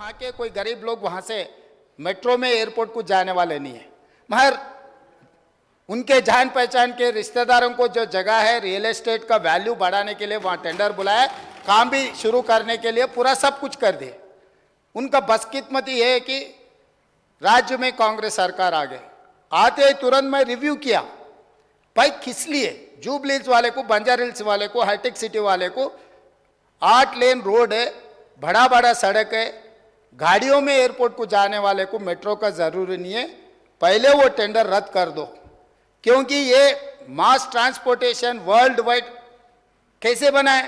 वहाँ के कोई गरीब लोग वहाँ से मेट्रो में एयरपोर्ट को जाने वाले नहीं है, मगर उनके जान पहचान के रिश्तेदारों को जो जगह है रियल एस्टेट का वैल्यू बढ़ाने के लिए वहाँ टेंडर बुलाया, काम भी शुरू करने के लिए पूरा सब कुछ कर दिए। उनका बदकिस्मती है कि राज्य में कांग्रेस सरकार आ गई, आते ही तुरंत मैं रिव्यू किया, भाई किस लिए जुबली हिल्स वाले को, बंजार हिल्स वाले को, हाईटेक सिटी वाले को 8 लेन रोड है, बड़ा बड़ा सड़क है, गाड़ियों में एयरपोर्ट को जाने वाले को मेट्रो का जरूरी नहीं है, पहले वो टेंडर रद्द कर दो। क्योंकि ये मास ट्रांसपोर्टेशन वर्ल्ड वाइड कैसे बनाए,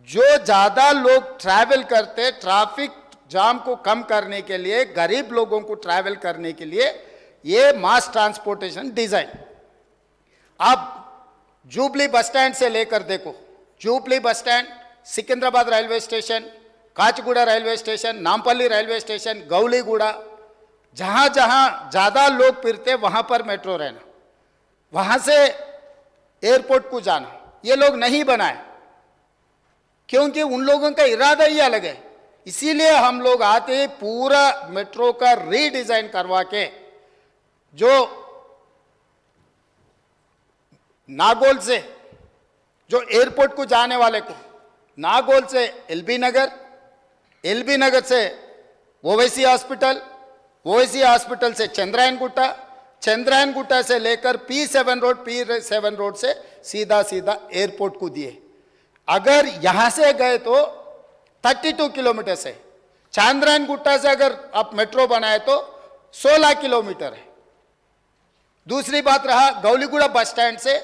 जो ज्यादा लोग ट्रैवल करते, ट्रैफिक जाम को कम करने के लिए, गरीब लोगों को ट्रैवल करने के लिए ये मास ट्रांसपोर्टेशन डिजाइन। अब जुबली बस स्टैंड से लेकर देखो, Jubilee bus stand, Secunderabad railway station, Kacheguda railway station, Nampally railway station, Gowliguda, जहां जहां ज्यादा लोग फिरते वहां पर मेट्रो रहना, वहां से एयरपोर्ट को जाना, ये लोग नहीं बनाए क्योंकि उन लोगों का इरादा ही अलग है। इसीलिए हम लोग आते ही पूरा मेट्रो का रीडिजाइन करवा के, जो नागौल से जो एयरपोर्ट को जाने वाले को, नागौल से एलबी नगर से ओवैसी हॉस्पिटल, ओवैसी हॉस्पिटल से चंद्रायन गुट्टा से लेकर P7 रोड से सीधा एयरपोर्ट को दिए। अगर यहां से गए तो 32 किलोमीटर से, चंद्रायन गुट्टा से अगर आप मेट्रो बनाए तो 16 किलोमीटर है। दूसरी बात रहा गौलीगुड़ा बस स्टैंड से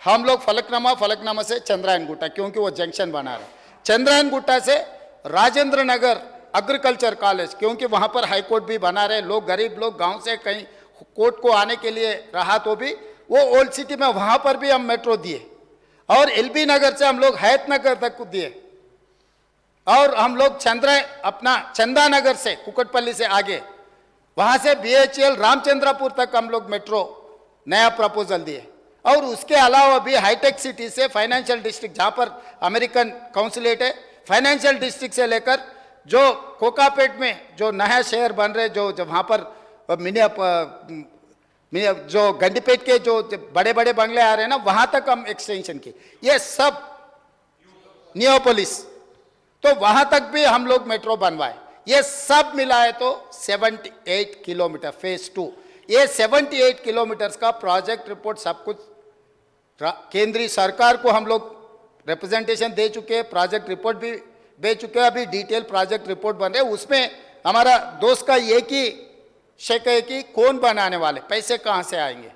हम लोग फलकनामा से चंद्रायन गुट्टा, क्योंकि वो जंक्शन बना रहे, चंद्रायन गुट्टा से राजेंद्र नगर एग्रीकल्चर कॉलेज, क्योंकि वहां पर हाई कोर्ट भी बना रहे, लोग गरीब लोग गांव से कहीं कोर्ट को आने के लिए रहा तो भी वो ओल्ड सिटी में, वहां पर भी हम मेट्रो दिए। और एलबी नगर से हम लोग हैत नगर तक को दिए, और हम लोग चंदा नगर से कुकटपल्ली से आगे, वहां से BHEL रामचंद्रपुर तक हम लोग मेट्रो नया प्रपोजल दिए। और उसके अलावा भी हाईटेक सिटी से फाइनेंशियल डिस्ट्रिक्ट, जहां पर अमेरिकन काउंसिलेट है, फाइनेंशियल डिस्ट्रिक्ट से लेकर जो कोकापेट में जो नया शहर बन रहे, जो वहां पर जो गंडीपेट के जो बड़े बड़े बंगले आ रहे हैं ना, वहां तक हम एक्सटेंशन की, ये सब नियोपोलिस, तो वहां तक भी हम लोग मेट्रो बनवाए। ये सब मिलाए तो 78 किलोमीटर फेज 2, ये 78 किलोमीटर का प्रोजेक्ट रिपोर्ट सब कुछ केंद्रीय सरकार को हम लोग रिप्रेजेंटेशन दे चुके हैं, प्रोजेक्ट रिपोर्ट भी दे चुके हैं, अभी डिटेल प्रोजेक्ट रिपोर्ट बन रहे हैं। उसमें हमारा दोस्त का एक ही शक है कि कौन बनाने वाले, पैसे कहां से आएंगे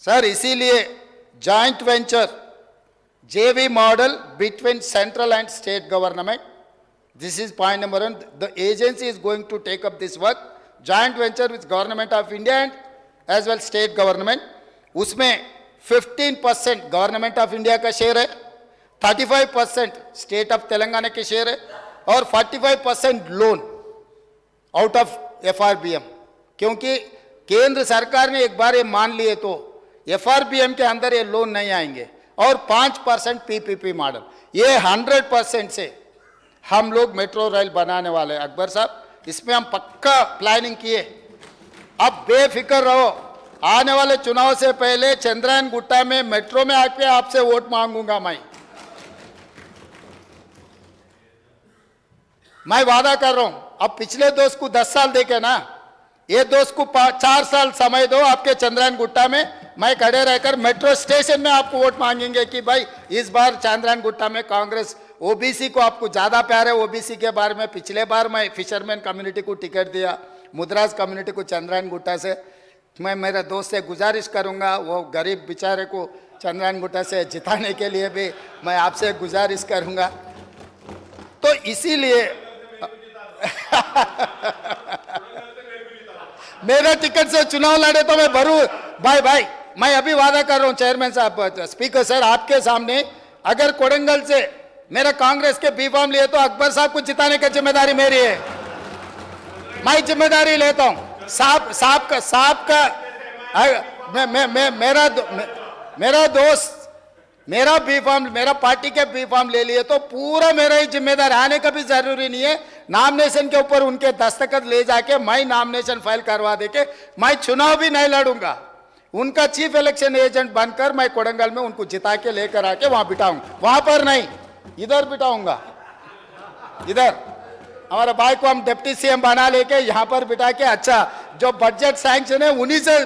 सर। इसीलिए joint venture JV model between central and state government, this is point number 1, the agency is going to take up this work, joint venture with government of India and as well state government. उसमें 15% government of India का share है, 35% state of Telangana के share है, और 45% loan out of FRBM, क्योंकि केंद्र सरकार ने एक बार ये मान लिए तो FRBM के अंदर ये लोन नहीं आएंगे, और 5% PPP मॉडल, ये 100% से हम लोग मेट्रो रेल बनाने वाले हैं। अकबर साहब, इसमें हम पक्का प्लानिंग किए, अब बेफिक्र रहो, आने वाले चुनाव से पहले चंद्रायन गुट्टा में मेट्रो में आके आपसे वोट मांगूंगा मैं वादा कर रहा हूं। अब पिछले दोस्त को 10 साल देके ना, ये दोस्त को 4 साल समय दो, आपके चंद्रायन गुट्टा में मैं खड़े रहकर मेट्रो स्टेशन में आपको वोट मांगेंगे कि भाई इस बार चंद्रायन गुट्टा में कांग्रेस, ओबीसी को आपको ज्यादा प्यार है, ओबीसी के बारे में पिछले बार मैं फिशरमैन कम्युनिटी को टिकट दिया, मुद्राज कम्युनिटी को चंद्रायन गुट्टा से। मैं मेरे दोस्त से गुजारिश करूंगा, वो गरीब बेचारे को चंद्रायन गुट्टा से जिताने के लिए भी मैं आपसे गुजारिश करूंगा। तो इसीलिए मेरे टिकट से चुनाव लड़े तो मैं भरू भाई मैं अभी वादा कर रहा हूं चेयरमैन साहब, स्पीकर सर, आपके सामने, अगर कोडंगल से मेरा कांग्रेस के बी फॉर्म लिए तो अकबर साहब को जिताने की जिम्मेदारी मेरी है, मैं जिम्मेदारी लेता हूं। साहब का मेरा दोस्त मेरा बी फॉर्म, मेरा पार्टी के बी फॉर्म ले लिए तो पूरा मेरा ही जिम्मेदार, आने का भी जरूरी नहीं है। नॉमिनेशन के ऊपर उनके दस्तखत ले जाके मैं नॉमिनेशन फाइल करवा दे के मैं चुनाव भी नहीं लड़ूंगा। उनका चीफ इलेक्शन एजेंट बनकर मैं कोडंगल में उनको जिता के लेकर आके वहां बिठाऊंगा, वहां पर नहीं, इधर बिठाऊंगा। इधर हमारे भाई को हम डिप्टी सीएम बना लेके यहां पर बिठा के अच्छा जो बजट सैंक्शन है उन्हीं से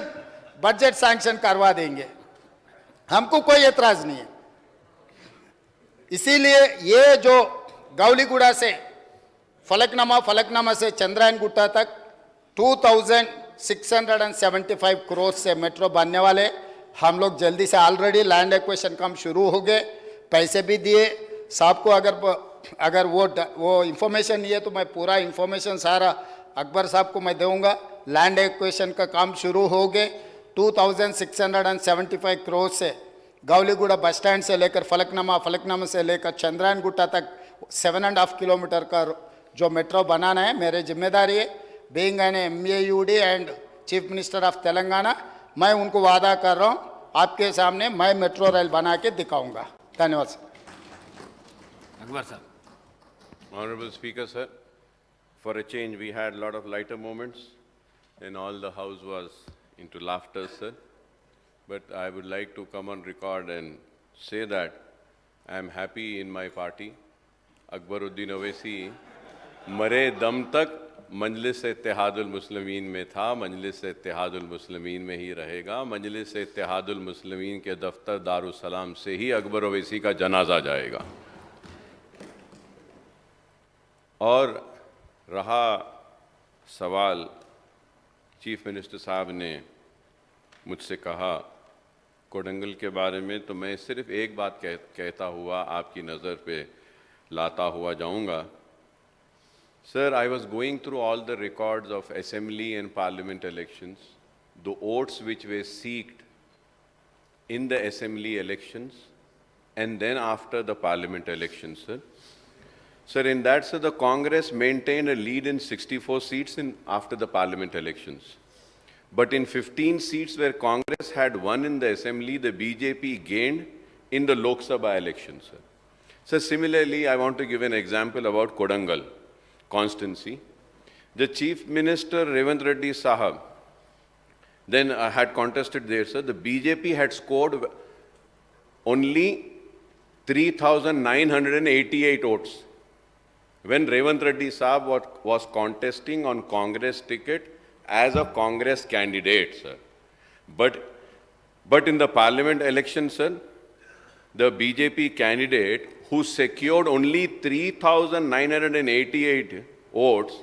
बजट सैंक्शन करवा देंगे, हमको कोई एतराज नहीं है। इसीलिए ये जो गौलीगुड़ा से फलकनामा से चंद्रायन गुट्टा तक 2675 करोड़ से मेट्रो बनने वाले। हम लोग जल्दी से ऑलरेडी लैंड एक्विजिशन काम शुरू हो गए, पैसे भी दिए साहब को। अगर वो इंफॉर्मेशन नहीं है तो मैं पूरा इंफॉर्मेशन सारा अकबर साहब को मैं दूंगा। लैंड एक्विजिशन का काम शुरू हो गए। 2675 करोड़ से गौलीगुड़ा बस स्टैंड से लेकर फलकनामा से लेकर चंद्रायन गुट्टा तक 7.5 किलोमीटर का जो मेट्रो बनाना है मेरे जिम्मेदारी है। Being an MAUD and chief minister of Telangana, मैं उनको वादा कर रहा हूँ आपके सामने मैं मेट्रो रेल बना के दिखाऊंगा। धन्यवाद सर। अकबर साहब। Honorable Speaker, sir, for a change we had a lot of lighter moments and all the house was into laughter, sir. But I would like to come on record and say that I am happy in my party. Akbaruddin Owaisi मरे दम तक मजलिस-ए-इत्तेहादुल मुस्लिमीन में था, मजलिस-ए-इत्तेहादुल मुस्लिमीन में ही रहेगा। मजलिस-ए-इत्तेहादुल मुस्लिमीन के दफ्तर Darussalam से ही अकबर ओवैसी का जनाजा जाएगा। और रहा सवाल, चीफ मिनिस्टर साहब ने मुझसे कहा कोडंगल के बारे में, तो मैं सिर्फ एक बात कहता हुआ आपकी नज़र पे लाता हुआ जाऊंगा। Sir, I was going through all the records of assembly and parliament elections, the votes which were seeked in the assembly elections and then after the parliament elections, sir. Sir, in that, sir, the Congress maintained a lead in 64 seats after the parliament elections. But in 15 seats where Congress had won in the assembly, the BJP gained in the Lok Sabha elections, sir. So similarly, I want to give an example about Kodangal constituency. The Chief Minister Revant Reddy Sahab then had contested there, sir. The BJP had scored only 3,988 votes when Revant Reddy Sahab was contesting on Congress ticket as a Congress candidate, sir. But in the parliament election, sir, the BJP candidate who secured only 3,988 votes,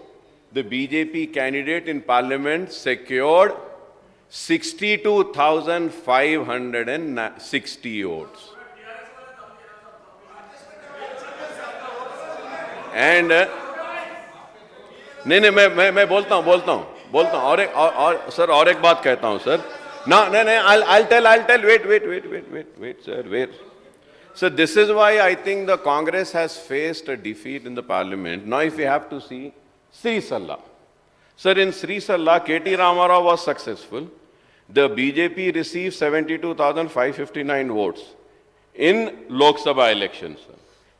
the BJP candidate in parliament secured 62,560 votes. And नहीं मैं बोलता हूँ और sir और एक बात कहता हूँ सर ना नहीं I'll tell wait sir wait. So this is why I think the Congress has faced a defeat in the parliament. Now if you have to see Sri Salla. Sir, in Sri Salla, KT Ramarao was successful. The BJP received 72,559 votes in Lok Sabha elections, sir,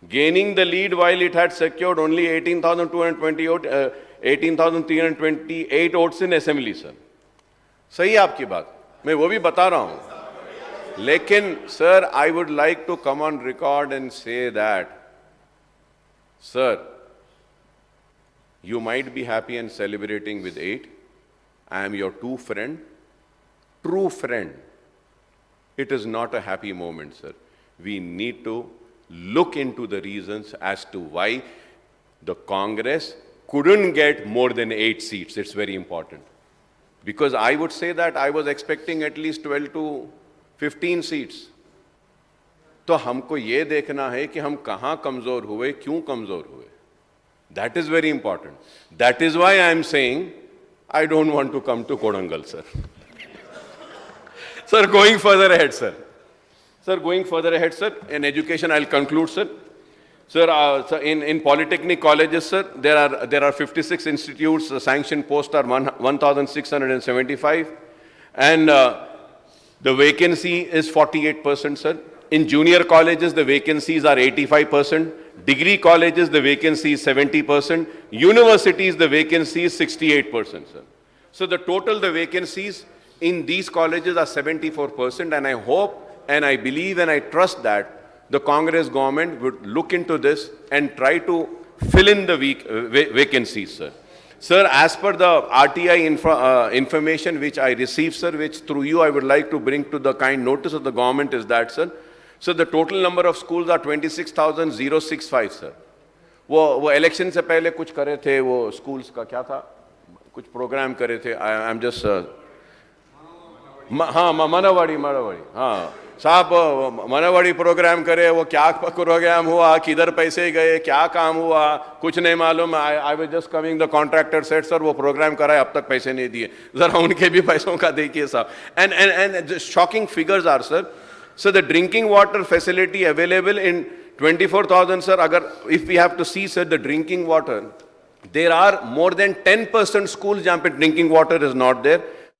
gaining the lead while it had secured only 18,328 votes in assembly, sir. सही है आपकी बात, मैं वो भी बता रहा हूँ. लेकिन sir, I would like to come on record and say that, sir, you might be happy and celebrating with 8. I am your true friend. It is not a happy moment, sir. We need to look into the reasons as to why the Congress couldn't get more than 8 seats. It's very important. Because I would say that I was expecting at least 12 to 15 seats. तो हमको ये देखना है कि हम कहाँ कमजोर हुए, क्यों कमजोर हुए. That is very important. That is why I am saying I don't want to come to Kodangal, sir. Sir, going further ahead, sir. In education, I'll conclude, sir. Sir, in polytechnic colleges, sir, there are 56 institutes. The sanctioned posts are 1,675, and the vacancy is 48%, sir. In junior colleges, the vacancies are 85%. Degree colleges, the vacancy is 70%. Universities, the vacancy is 68%, sir. So the total, the vacancies in these colleges are 74%, and I hope and I believe and I trust that the Congress government would look into this and try to fill in the vacancies, sir. Sir, as per the RTI information which I received, sir, which through you I would like to bring to the kind notice of the government is that, sir, so the total number of schools are 26,065, sir. वो election से पहले कुछ करे थे, वो schools का क्या था, कुछ प्रोग्राम करे थे, आई एम जस्ट हाँ मनवाड़ी हाँ साहब मनवाड़ी प्रोग्राम करे, वो क्या प्रोग्राम हुआ, किधर पैसे गए, क्या काम हुआ, कुछ नहीं मालूम. I was just coming, the contractor said sir वो प्रोग्राम कराए, अब तक पैसे नहीं दिए. जरा उनके भी पैसों का देखिए साहब. And shocking figures are sir. So the drinking water facility available in 24,000, sir, if we have to see, sir, the drinking water, there are more than 10% schools where drinking water is not there.